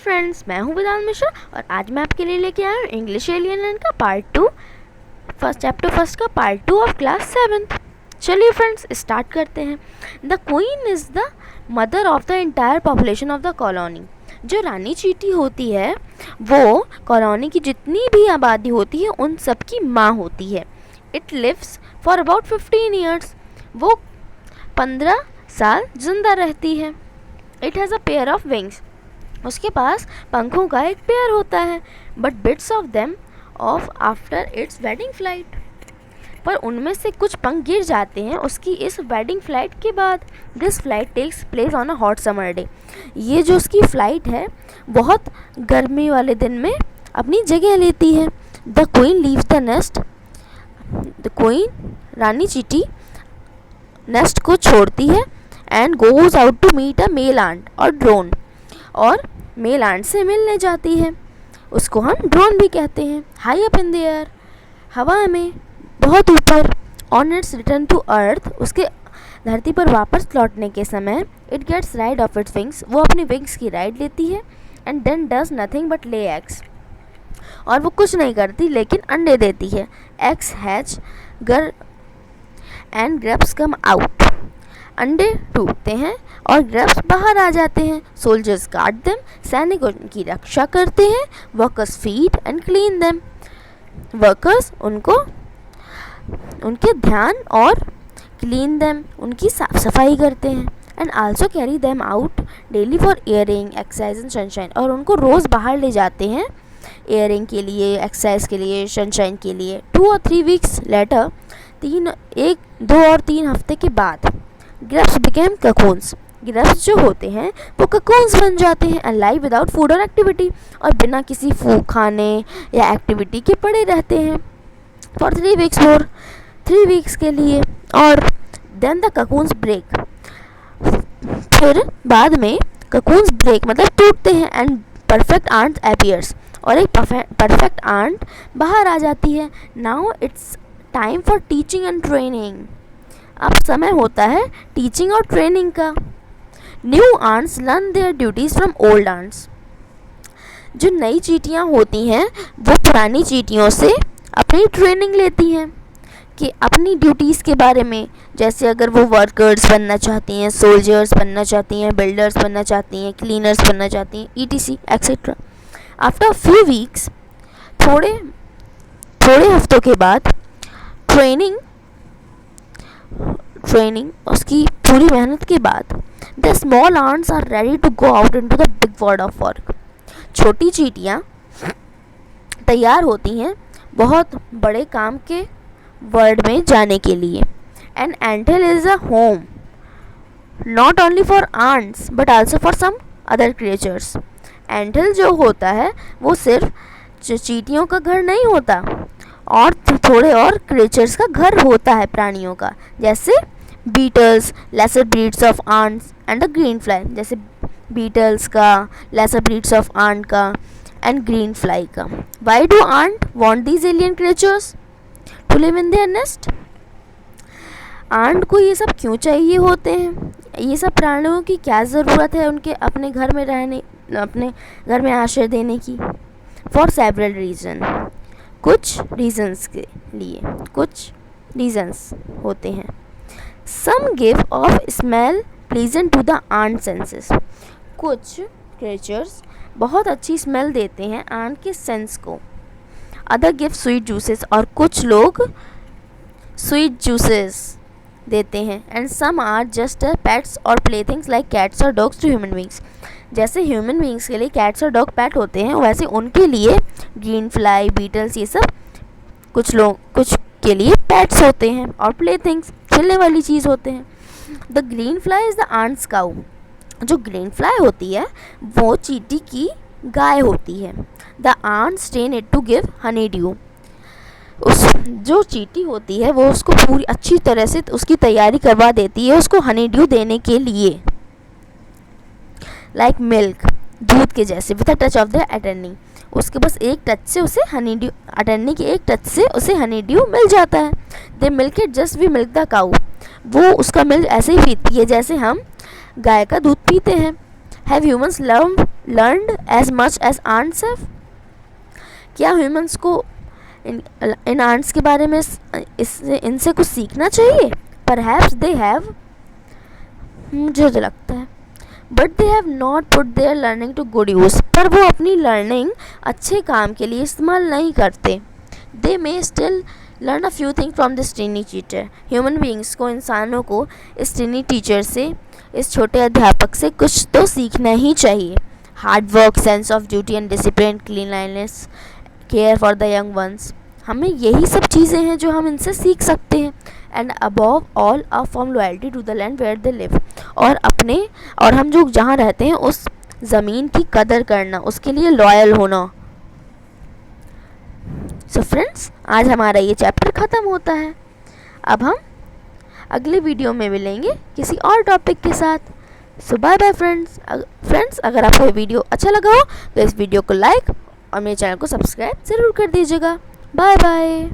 Friends, मैं हूं वेदांत मिश्रा और आज मैं आपके लिए लेके आया हूं इंग्लिश एलियन लर्न का पार्ट 2 चैप्टर फर्स्ट का पार्ट 2 ऑफ क्लास 7th। चलिए फ्रेंड्स स्टार्ट करते हैं। The queen is the mother of the entire population of the colony. जो रानी चींटी होती है वो कॉलोनी की जितनी भी आबादी होती है उन सब की माँ होती है। It lives for about 15 years. वो 15 साल जिंदा रहती है। It has a pair of wings. उसके पास पंखों का एक पेयर होता है। But bits of them off after its wedding flight. पर उनमें से कुछ पंख गिर जाते हैं उसकी इस वेडिंग फ्लाइट के बाद। This flight takes place on a hot summer day. ये जो उसकी फ़्लाइट है बहुत गर्मी वाले दिन में अपनी जगह लेती है। The queen leaves the nest. The queen रानी चींटी नेस्ट को छोड़ती है and goes out to meet a male ant और ड्रोन। और मेल आंट से मिलने जाती है। उसको हम ड्रोन भी कहते हैं। High up in the air, हवा में बहुत ऊपर। On its return to earth, उसके धरती पर वापस लौटने के समय it gets ride off its wings, वो अपनी विंग्स की राइड लेती है। And then does nothing but lay eggs, और वो कुछ नहीं करती लेकिन अंडे देती है। एग्स हैच गर एंड ग्रेप्स कम आउट। अंडे टूटते हैं और ग्रेप्स बाहर आ जाते हैं। सोल्जर्स गार्ड देम, सैनिक उनकी रक्षा करते हैं। Workers feed and clean them, workers उनको उनके ध्यान और क्लीन देम उनकी साफ सफाई करते हैं। And also carry them out daily for airing, exercise and sunshine, और उनको रोज़ बाहर ले जाते हैं एयरिंग के लिए, एक्सरसाइज के लिए, सनशाइन के लिए। 2 or 3 weeks लेटर, 2 और 3 हफ्ते के बाद ग्रेप्स बिकेम ककून्स। ग्रेप्स जो होते हैं वो ककून्स बन जाते हैं एंड लाइव विदाउट फूड और एक्टिविटी, और बिना किसी खाने या एक्टिविटी के पड़े रहते हैं फॉर 3 weeks मोर, 3 weeks के लिए। और देन द ककून्स ब्रेक, फिर बाद में ककून्स ब्रेक मतलब टूटते हैं एंड परफेक्ट आंट अपीयर्स, और एक परफेक्ट आंट बाहर आ जाती है। Now it's time for teaching and training. अब समय होता है टीचिंग और ट्रेनिंग का। New ants learn their duties from old ants. जो नई चींटियाँ होती हैं वो पुरानी चींटियों से अपनी ट्रेनिंग लेती हैं कि अपनी ड्यूटीज़ के बारे में, जैसे अगर वो वर्कर्स बनना चाहती हैं, सोल्जर्स बनना चाहती हैं, बिल्डर्स बनना चाहती हैं, क्लीनर्स बनना चाहती हैं, ETC etcetera. After few weeks, थोड़े हफ्तों के बाद ट्रेनिंग उसकी पूरी मेहनत के बाद, the small ants are ready to go out into the big world of work. छोटी चींटियाँ तैयार होती हैं बहुत बड़े काम के वर्ल्ड में जाने के लिए। An anthill is a home not only for ants but also for some other creatures. Anthill जो होता है वो सिर्फ चींटियों का घर नहीं होता, और थोड़े और क्रिएचर्स का घर होता है, प्राणियों का, जैसे beetles, lesser breeds of ants and the green fly, जैसे बीटल्स का, लेसर ब्रीड्स ऑफ आंट का एंड ग्रीन फ्लाई का। Why do ant want these alien creatures to live in their nest? Ant को ये सब क्यों चाहिए होते हैं? ये सब प्राणियों की क्या ज़रूरत है उनके अपने घर में रहने, अपने घर में आश्रय देने की? फॉर सेवरल रीज़न, कुछ रीजन्स के लिए, कुछ रीजन्स होते हैं। Some give off smell pleasant to the ant senses. कुछ क्रिएचर्स बहुत अच्छी स्मेल देते हैं आंट के सेंस को। अदर गिव स्वीट जूसेस, और कुछ लोग स्वीट जूसेस देते हैं। And some are just pets और प्लेथिंग्स लाइक कैट्स और डॉग्स टू ह्यूमन बींग्स। जैसे ह्यूमन बींग्स के लिए कैट्स और डॉग पेट होते हैं, वैसे उनके लिए ग्रीन फ्लाई, बीटल्स, ये सब कुछ के लिए पेट्स होते हैं, और प्लेथिंग्स खेलने वाली चीज़ होते हैं। The green fly is the ant's cow. जो ग्रीन फ्लाई होती है वो चींटी की गाय होती है। The ants train it to give honeydew. जो चींटी होती है वो उसको पूरी अच्छी तरह से उसकी तैयारी करवा देती है उसको हनी ड्यू देने के लिए। लाइक मिल्क, दूध के जैसे, with a touch of the attorney. उसके बस एक टच से उसे हनी ड्यू, अटर्नी के एक टच से उसे हनी ड्यू मिल जाता है। They milk it just we milk the cow. वो उसका मिल्क ऐसे ही पीती है जैसे हम गाय का दूध पीते हैं। Have humans learned as much as ants have? क्या ह्यूमंस को इन आंट्स के बारे में इनसे कुछ सीखना चाहिए? Perhaps they have, मुझे तो लगता है, but they have not put their learning to good use, पर वो अपनी लर्निंग अच्छे काम के लिए इस्तेमाल नहीं करते. They may still learn a few things from this tiny teacher. Human beings को, इंसानों को इस टीनी टीचर से, इस छोटे अध्यापक से कुछ तो सीखना ही चाहिए. Hard work, sense of duty and discipline, cleanliness, care for the young ones. हमें यही सब चीज़ें हैं जो हम इनसे सीख सकते हैं. And above all a form loyalty to the land where they live. और हम जो जहाँ रहते हैं उस ज़मीन की कदर करना, उसके लिए लॉयल होना. सो फ्रेंड्स, आज हमारा ये चैप्टर ख़त्म होता है. अब हम अगले वीडियो में मिलेंगे किसी और टॉपिक के साथ. सो बाय बाय फ्रेंड्स. अगर आपको ये वीडियो अच्छा लगा हो तो इस वीडियो को लाइक और मेरे चैनल को सब्सक्राइब ज़रूर कर दीजिएगा. Bye bye.